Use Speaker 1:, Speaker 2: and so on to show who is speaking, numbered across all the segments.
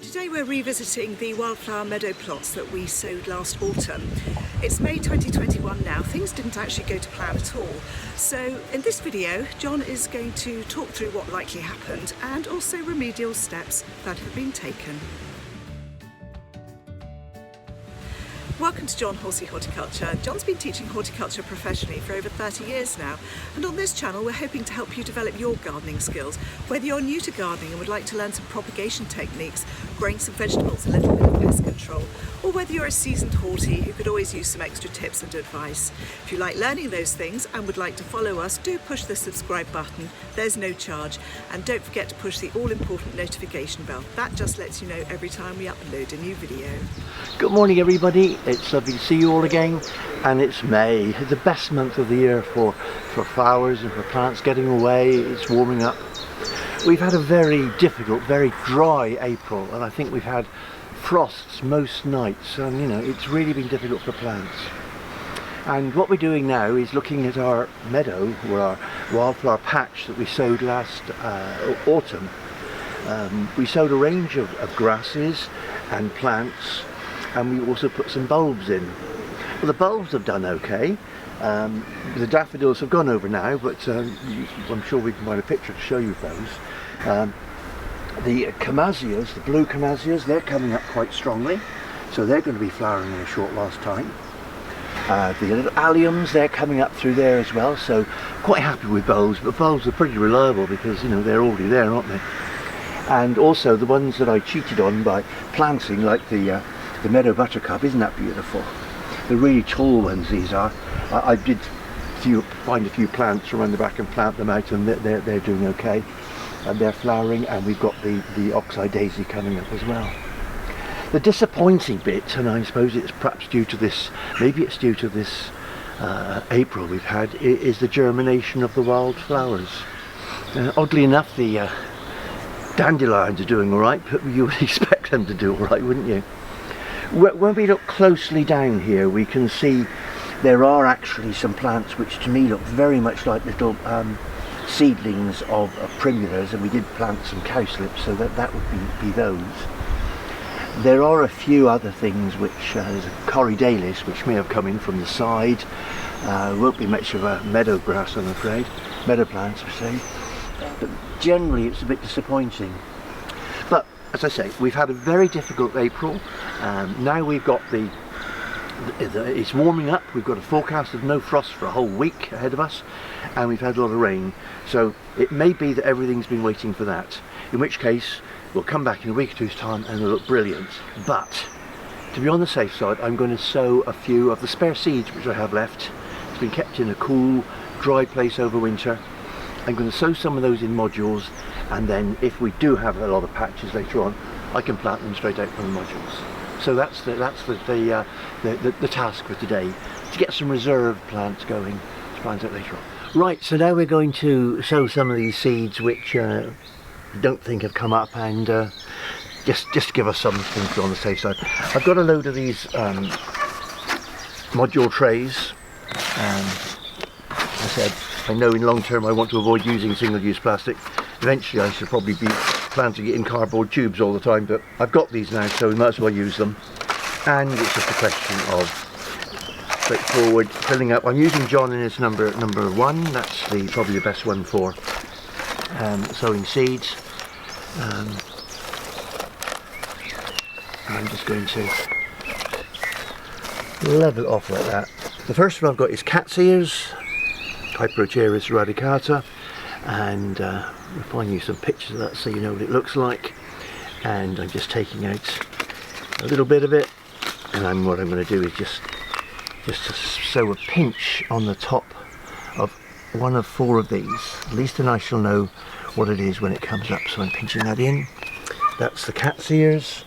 Speaker 1: Today we're revisiting the Wildflower Meadow plots that we sowed last autumn. It's May 2021 now. Things didn't actually go to plan at all. So in this video, John is going to talk through what likely happened and also remedial steps that have been taken. Welcome to John Horsey Horticulture. John's been teaching horticulture professionally for over 30 years now, and on this channel we're hoping to help you develop your gardening skills. Whether you're new to gardening and would like to learn some propagation techniques, growing some vegetables, a little bit of pest control, or whether you're a seasoned horty who could always use some extra tips and advice. If you like learning those things and would like to follow us, do push the subscribe button. There's no charge, and don't forget to push the all-important notification bell. That just lets you know every time we upload a new video.
Speaker 2: Good morning everybody, it's lovely to see you all again, and it's May, the best month of the year for flowers and for plants getting away. It's warming up. We've had a very difficult, very dry April, and I think we've had frosts most nights, and you know, it's really been difficult for plants. And what we're doing now is looking at our meadow, or our wildflower patch that we sowed last autumn. We sowed a range of grasses and plants, and we also put some bulbs in. Well, the bulbs have done okay. The daffodils have gone over now, but I'm sure we can find a picture to show you those. The camasias, the blue camasias, they're coming up quite strongly, so they're going to be flowering in a short last time. The little alliums, they're coming up through there as well, so quite happy with bulbs, but bulbs are pretty reliable because, you know, they're already there, aren't they? And also the ones that I cheated on by planting, like the meadow buttercup, isn't that beautiful? The really tall ones these are. I did find a few plants around the back and plant them out, and they're doing okay, and they're flowering. And we've got the oxeye daisy coming up as well. The disappointing bit, and I suppose it's perhaps due to this, maybe it's due to this April we've had, is the germination of the wildflowers. Oddly enough, the dandelions are doing all right, but you would expect them to do all right, wouldn't you? When we look closely down here, we can see there are actually some plants which to me look very much like little seedlings of primulas, and we did plant some cowslips, so that would be those. There are a few other things which, there's a corydalis which may have come in from the side. Won't be much of a meadow grass, I'm afraid. Meadow plants, I say. But generally it's a bit disappointing. But as I say, we've had a very difficult April. Now we've got it's warming up. We've got a forecast of no frost for a whole week ahead of us, and we've had a lot of rain. So it may be that everything's been waiting for that, in which case we'll come back in a week or two's time and it'll look brilliant. But to be on the safe side, I'm going to sow a few of the spare seeds which I have left. It's been kept in a cool, dry place over winter. I'm going to sow some of those in modules, and then if we do have a lot of patches later on, I can plant them straight out from the modules. So that's the task for today, to get some reserve plants going to plant out later on. Right, so now we're going to sow some of these seeds which I don't think have come up, and just give us something to on the safe side. I've got a load of these module trays. I said, I know in long term I want to avoid using single-use plastic. Eventually I should probably be planting it in cardboard tubes all the time, but I've got these now, so we might as well use them. And it's just a question of straightforward filling up. I'm using John in his number one. That's probably the best one for sowing seeds. And I'm just going to level it off like that. The first one I've got is cat's ears, Hyperoteris radicata, and we'll find you some pictures of that so you know what it looks like. And I'm just taking out a little bit of it, and what I'm going to do is just to sow a pinch on the top of one of 4 of these. At least then I shall know what it is when it comes up, so I'm pinching that in. That's the cat's ears.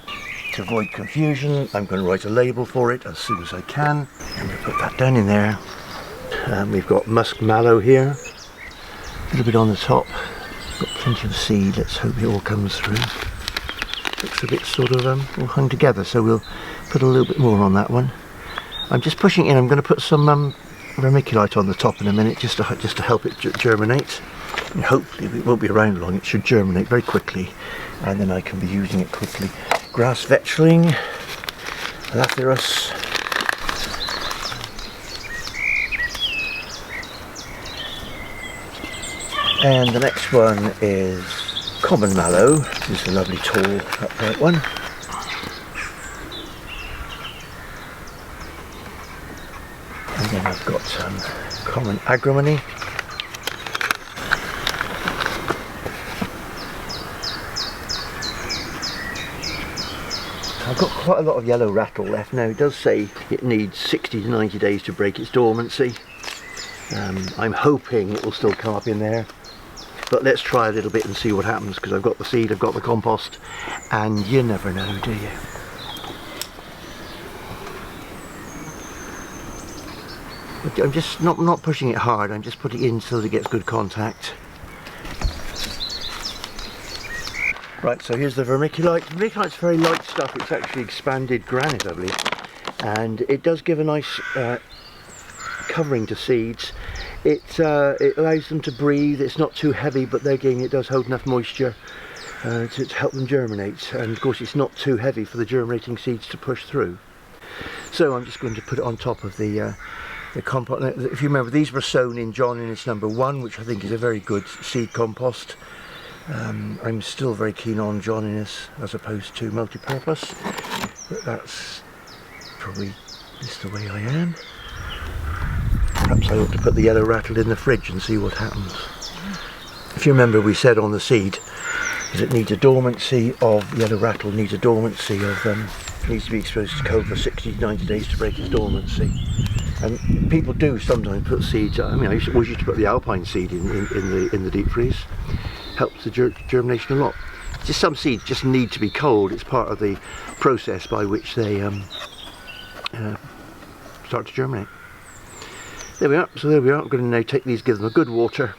Speaker 2: To avoid confusion, I'm going to write a label for it as soon as I can. I'm going to put that down in there. We've got musk mallow here, a little bit on the top. Got plenty of seed. Let's hope it all comes through. Looks a bit sort of all hung together, so we'll put a little bit more on that one. I'm just pushing in. I'm going to put some vermiculite on the top in a minute, just to help it germinate. And hopefully it won't be around long. It should germinate very quickly, and then I can be using it quickly grass vetchling, Lathyrus, and the next one is common mallow. This is a lovely tall upright one. And then I've got some common agrimony. I've got quite a lot of yellow rattle left now. It does say it needs 60 to 90 days to break its dormancy. I'm hoping it will still come up in there, but let's try a little bit and see what happens, because I've got the seed, I've got the compost, and you never know, do you? But I'm just not pushing it hard, I'm just putting it in so that it gets good contact. Right, so here's the vermiculite. Vermiculite's very light stuff. It's actually expanded granite, I believe, and it does give a nice covering to seeds. It allows them to breathe. It's not too heavy, but again, it does hold enough moisture to help them germinate. And of course, it's not too heavy for the germinating seeds to push through. So I'm just going to put it on top of the compost. Now, if you remember, these were sown in John Innes number 1, which I think is a very good seed compost. I'm still very keen on John Innes as opposed to multi-purpose, but that's probably just the way I am. Perhaps I ought to put the yellow rattle in the fridge and see what happens. If you remember, we said on the seed that it needs a dormancy of yellow rattle, needs a dormancy of needs to be exposed to cold for 60 to 90 days to break its dormancy. And people do sometimes put seeds. I mean, I always used to put the alpine seed in the deep freeze. Helps the germination a lot. Just some seeds just need to be cold. It's part of the process by which they start to germinate. There we are. So there we are. I'm going to now take these, give them a good water.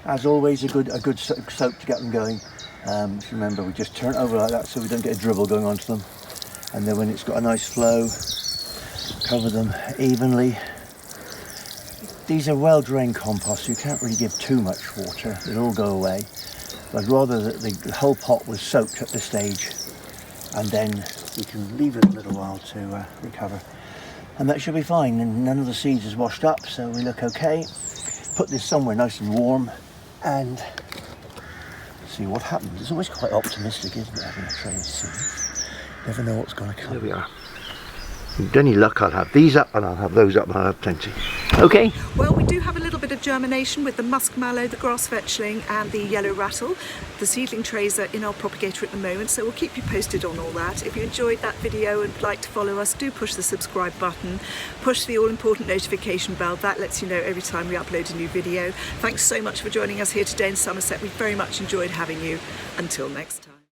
Speaker 2: As always, a good soak to get them going. If you remember, we just turn it over like that so we don't get a dribble going onto them. And then when it's got a nice flow, cover them evenly. These are well drained compost, so you can't really give too much water. It'll all go away. But I'd rather that the whole pot was soaked at this stage, and then we can leave it a little while to recover. And that should be fine, and none of the seeds is washed up, so we look okay. Put this somewhere nice and warm, and see what happens. It's always quite optimistic, isn't it, having a tray of seeds? Never know what's going to come. There we are. With any luck, I'll have these up, and I'll have those up, and I'll have plenty. Okay.
Speaker 1: Well, we do have a little bit of germination with the musk mallow, the grass vetchling, and the yellow rattle. The seedling trays are in our propagator at the moment, so we'll keep you posted on all that. If you enjoyed that video and would like to follow us, do push the subscribe button, push the all-important notification bell. That lets you know every time we upload a new video. Thanks so much for joining us here today in Somerset. We very much enjoyed having you. Until next time.